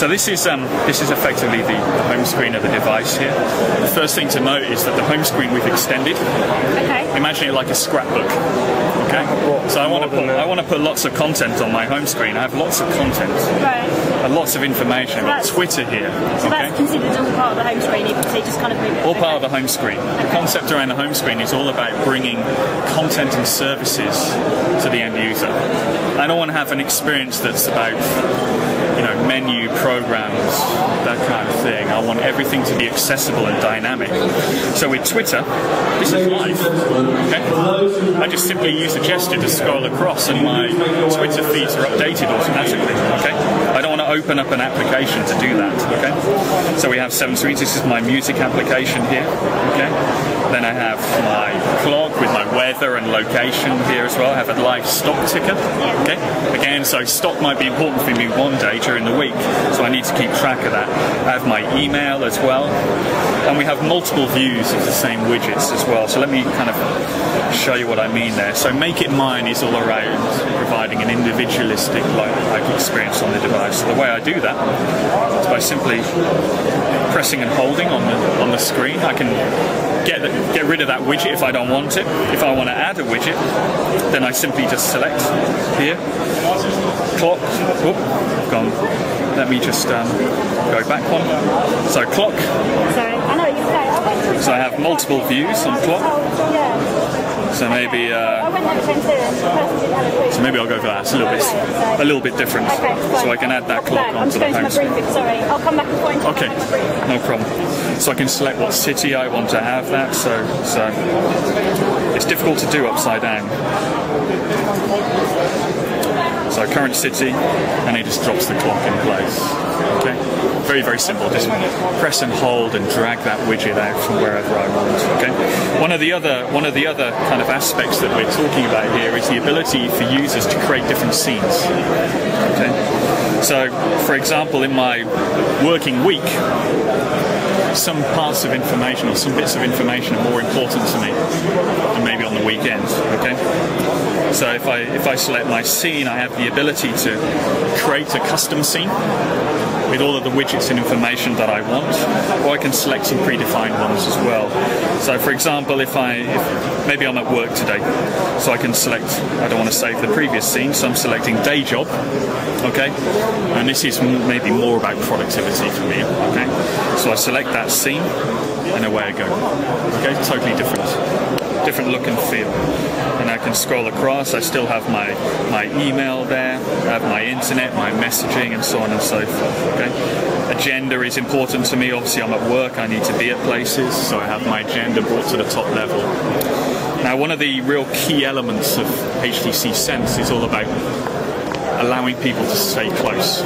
So this is effectively the home screen of the device here. The first thing to note is that the home screen we've extended. Okay. Imagine it like a scrapbook. Okay. So I want to put lots of content on my home screen. I have lots of content. Right. And lots of information. I've got Twitter here. So that's considered all part of the home screen, even so you just kind of move it. All part of the home screen. The concept around the home screen is all about bringing content and services to the end user. I don't want to have an experience that's about, you know, menu, programs, that kind of thing. I want everything to be accessible and dynamic. So with Twitter, this is live. Okay? I just simply use a gesture to scroll across and my Twitter feeds are updated automatically. Okay? I don't want to open up an application to do that. Okay? So we have 7 screens. This is my music application here. Okay? Then I have my clock with my weather and location here as well. I have a live stock ticker. Okay? Again, so stock might be important for me one day during the week, so I need to keep track of that. I have my email as well, and we have multiple views of the same widgets as well. So let me kind of show you what I mean there. So Make It Mine is all around providing an individualistic like experience on the device. So the way I do that is by simply pressing and holding on the screen. I can get rid of that widget if I don't want it. If I want to add a widget, then I simply just select here, clock, gone. Let me just go back one. So clock. Sorry, I know you say. So I have multiple views on clock. So maybe so maybe I'll go for that. It's a little bit different. So I can add that clock onto the home screen. Sorry, I'll come back and point. Okay, no problem. So I can select what city I want to have that. So it's difficult to do upside down. So current city, and it just drops the clock in place. Okay, very, very simple. Just press and hold and drag that widget out from wherever I want. Okay. One of the other kind of aspects that we're talking about here is the ability for users to create different scenes. Okay. So, for example, in my working week, some parts of information or some bits of information are more important to me than maybe on the weekends. Okay. So if I select my scene, I have the ability to create a custom scene with all of the widgets and information that I want, or I can select some predefined ones as well. So for example, if maybe I'm at work today, so I can select, I don't want to save the previous scene, so I'm selecting day job, okay? And this is maybe more about productivity for me, okay? So I select that scene, and away I go. Okay, totally different look and feel. And I can scroll across. I still have my email there, I have my internet, my messaging, and so on and so forth. Okay. Agenda is important to me. Obviously, I'm at work. I need to be at places, so I have my agenda brought to the top level. Now, one of the real key elements of HTC Sense is all about allowing people to stay close.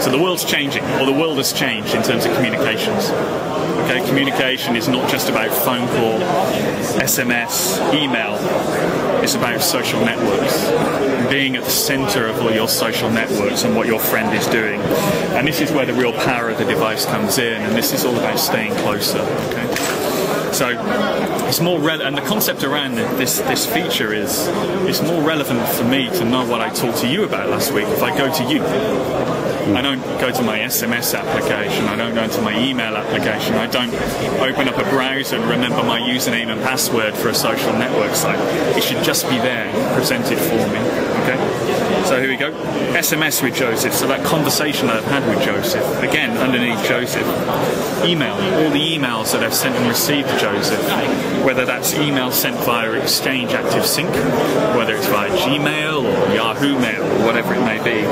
So the world's changing, or the world has changed in terms of communications. Okay, communication is not just about phone call, SMS, email. It's about social networks, being at the center of all your social networks and what your friend is doing. And this is where the real power of the device comes in, and this is all about staying closer. Okay? So it's more relevant, and the concept around this feature is it's more relevant for me to know what I talked to you about last week if I go to you. I don't go to my SMS application, I don't go to my email application, I don't open up a browser and remember my username and password for a social network site. It should just be there, presented for me. Okay? So here we go. SMS with Joseph, so that conversation that I've had with Joseph. Again, underneath Joseph. Email, all the emails that I've sent and received to Joseph, whether that's email sent via Exchange Active Sync, whether it's via Gmail or Yahoo Mail or whatever it may be.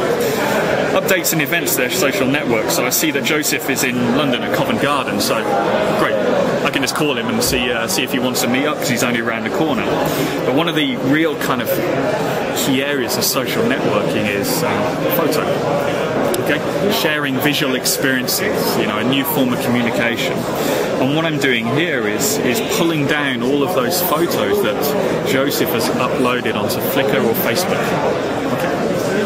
Updates and events, their social networks. So I see that Joseph is in London at Covent Garden, so great. I can just call him and see if he wants to meet up because he's only around the corner. But one of the real kind of key areas of social networking is photo. Okay, sharing visual experiences, you know, a new form of communication. And what I'm doing here is pulling down all of those photos that Joseph has uploaded onto Flickr or Facebook. Okay.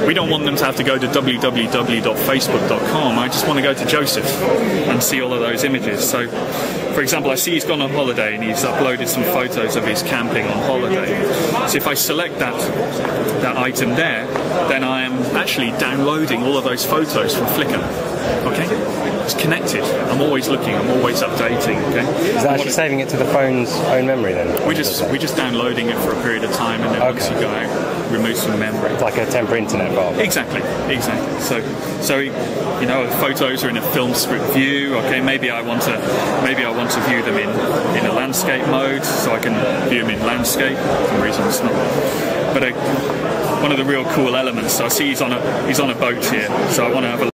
We don't want them to have to go to www.facebook.com. I just want to go to Joseph and see all of those images. So, for example, I see he's gone on holiday and he's uploaded some photos of his camping on holiday. So if I select that item there, then I am actually downloading all of those photos from Flickr. Okay, it's connected. I'm always looking. I'm always updating. Okay, Is that actually saving it to the phone's own memory then? we're just downloading it for a period of time, and then once you go out, remove some memory. It's like a temporary internet file. Exactly. So you know, photos are in a film strip view. Okay, maybe I want to view them in a landscape mode, so I can view them in landscape. For some reason it's not. But one of the real cool elements. So I see he's on a boat here, so I want to have a